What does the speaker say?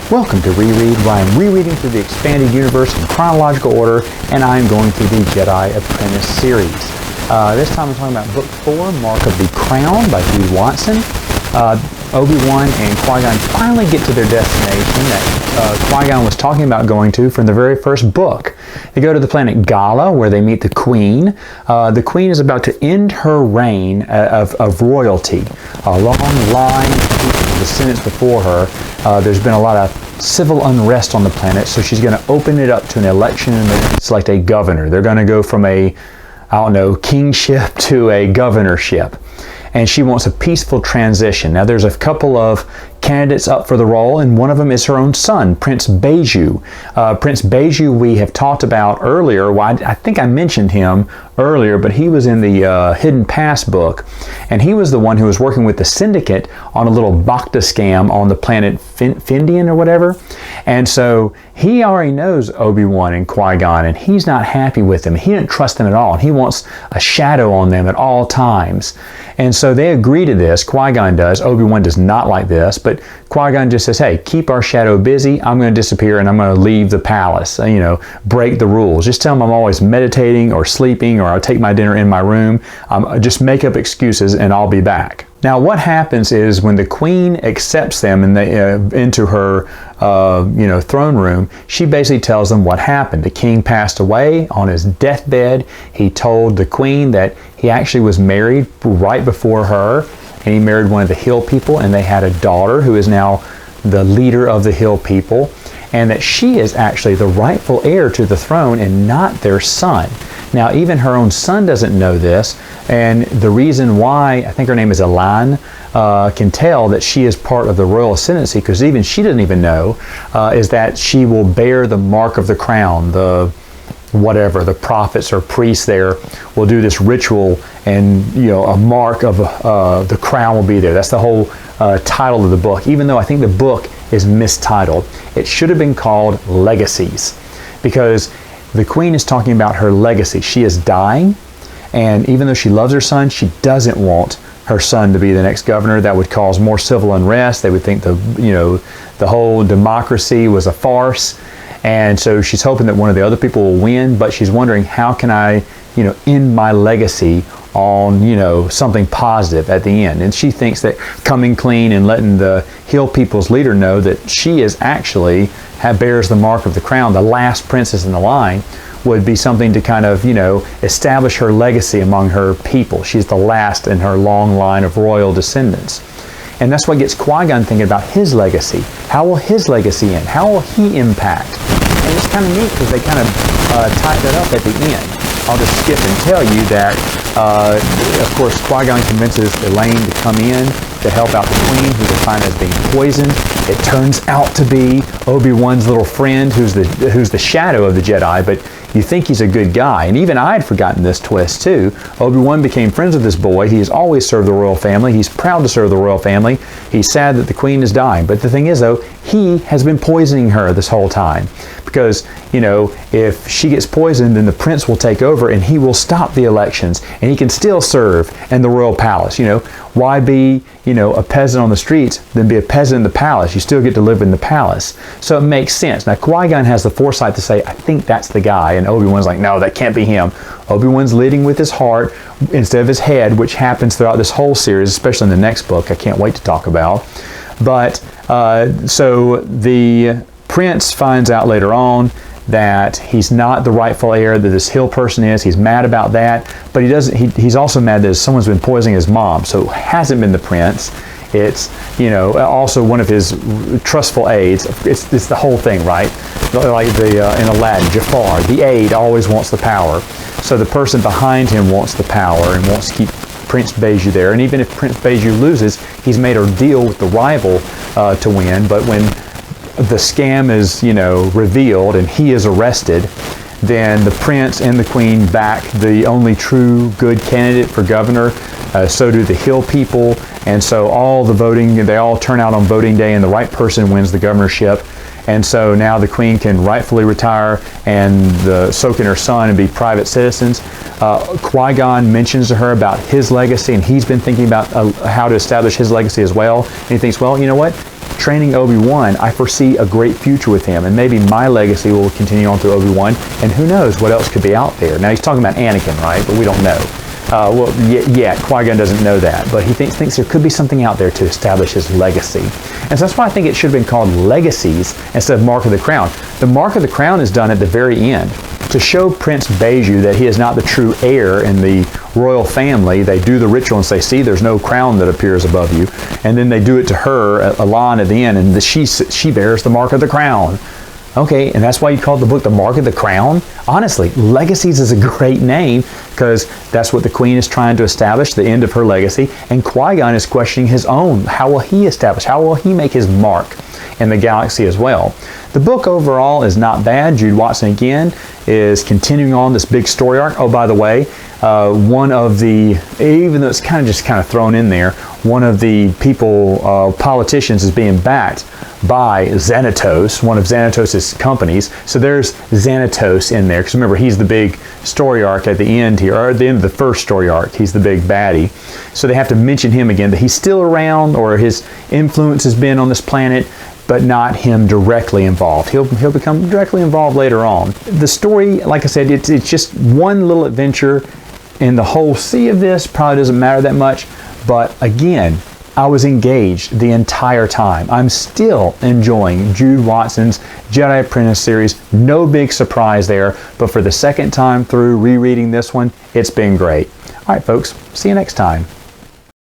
Welcome to Reread, where I'm rereading through the expanded universe in chronological order, and I'm going through the Jedi Apprentice series. This time I'm talking about Book 4, Mark of the Crown by Hugh Watson. Obi-Wan and Qui-Gon finally get to their destination that Qui-Gon was talking about going to from the very first book. They go to the planet Gala, where they meet the Queen. The Queen is about to end her reign of royalty. A long line of people, descendants before her. There's been a lot of civil unrest on the planet, so she's going to open it up to an election and select a governor. They're going to go from a, kingship to a governorship. And she wants a peaceful transition. Now, there's a couple of candidates up for the role, and one of them is her own son, Prince Beju. Prince Beju we have talked about earlier. Well, I think I mentioned him earlier, but he was in the Hidden Past book, and he was the one who was working with the Syndicate on a little Bacta scam on the planet Findian or whatever. And so he already knows Obi-Wan and Qui-Gon, and he's not happy with them. He didn't trust them at all, and he wants a shadow on them at all times. And so they agree to this. Qui-Gon does. Obi-Wan does not like this, but Qui-Gon just says, hey, keep our shadow busy. I'm going to disappear and I'm going to leave the palace. Break the rules. Just tell them I'm always meditating or sleeping, or I'll take my dinner in my room. Just make up excuses and I'll be back. Now, what happens is when the Queen accepts them and they into her throne room, she basically tells them what happened. The king passed away on his deathbed. He told the Queen that he actually was married right before her, and he married one of the Hill people, and they had a daughter who is now the leader of the Hill people, and that she is actually the rightful heir to the throne and not their son. Now, even her own son doesn't know this, and the reason why, I think her name is Elan, can tell that she is part of the royal ascendancy, because even she doesn't even know, is that she will bear the mark of the crown. The prophets or priests there will do this ritual, and a mark of the crown will be there. That's the whole title of the book, even though I think the book is mistitled. It should have been called Legacies, because the Queen is talking about her legacy. She is dying, and even though she loves her son, she doesn't want her son to be the next governor. That would cause more civil unrest. They would think the whole democracy was a farce. And so she's hoping that one of the other people will win, but she's wondering, how can I, end my legacy on, something positive at the end? And she thinks that coming clean and letting the Hill people's leader know that she is actually bears the mark of the crown, the last princess in the line, would be something to kind of, establish her legacy among her people. She's the last in her long line of royal descendants. And that's what gets Qui-Gon thinking about his legacy. How will his legacy end? How will he impact? And it's kind of neat because they kind of tied that up at the end. I'll just skip and tell you that, of course, Qui-Gon convinces Elaine to come in to help out the Queen, who they find as being poisoned. It turns out to be Obi-Wan's little friend, who's the shadow of the Jedi, but you think he's a good guy. And even I had forgotten this twist too. Obi-Wan became friends with this boy. He has always served the royal family. He's proud to serve the royal family. He's sad that the Queen is dying. But the thing is, though, he has been poisoning her this whole time. Because, if she gets poisoned, then the prince will take over and he will stop the elections, and he can still serve in the royal palace. Why be, a peasant on the streets than be a peasant in the palace? You still get to live in the palace. So it makes sense. Now, Qui-Gon has the foresight to say, I think that's the guy. And Obi-Wan's like, no, that can't be him. Obi-Wan's leading with his heart instead of his head, which happens throughout this whole series, especially in the next book I can't wait to talk about. But so the prince finds out later on that he's not the rightful heir that this Hill person is. He's mad about that, but he's also mad that someone's been poisoning his mom. So it hasn't been the prince. It's also one of his trustful aides. It's the whole thing, right? Like in Aladdin, Jafar, the aide always wants the power. So the person behind him wants the power and wants to keep Prince Beju there. And even if Prince Beju loses, he's made a deal with the rival to win. But when the scam is, revealed and he is arrested, then the prince and the Queen back the only true good candidate for governor. So do the Hill people. And so all the voting, they all turn out on voting day, and the right person wins the governorship. And so now the Queen can rightfully retire, and so can her son, and be private citizens. Qui-Gon mentions to her about his legacy, and he's been thinking about how to establish his legacy as well. And he thinks, well, you know what? training Obi-Wan, I foresee a great future with him, and maybe my legacy will continue on through Obi-Wan, and who knows what else could be out there. Now he's talking about Anakin, right? But we don't know. Qui-Gon doesn't know that, but he thinks there could be something out there to establish his legacy. And so that's why I think it should have been called Legacies instead of Mark of the Crown. The Mark of the Crown is done at the very end to show Prince Beju that he is not the true heir in the royal family. They do the ritual and say, see, there's no crown that appears above you. And then they do it to her, Alan, at the end, and she bears the Mark of the Crown. Okay, and that's why you called the book The Mark of the Crown? Honestly, Legacies is a great name because that's what the Queen is trying to establish, the end of her legacy, and Qui-Gon is questioning his own. How will he establish? How will he make his mark in the galaxy as well? The book overall is not bad. Jude Watson, again, is continuing on this big story arc. Oh, by the way, one of the, even though it's kind of thrown in there, one of the politicians is being backed by Xanatos, one of Xanatos' companies. So there's Xanatos in there, because remember, he's the big story arc at the end here, or at the end of the first story arc. He's the big baddie. So they have to mention him again, that he's still around, or his influence has been on this planet, but not him directly involved. He'll become directly involved later on. The story, like I said, it's just one little adventure, and the whole sea of this probably doesn't matter that much, but again, I was engaged the entire time. I'm still enjoying Jude Watson's Jedi Apprentice series. No big surprise there, but for the second time through rereading this one, it's been great. All right, folks, see you next time.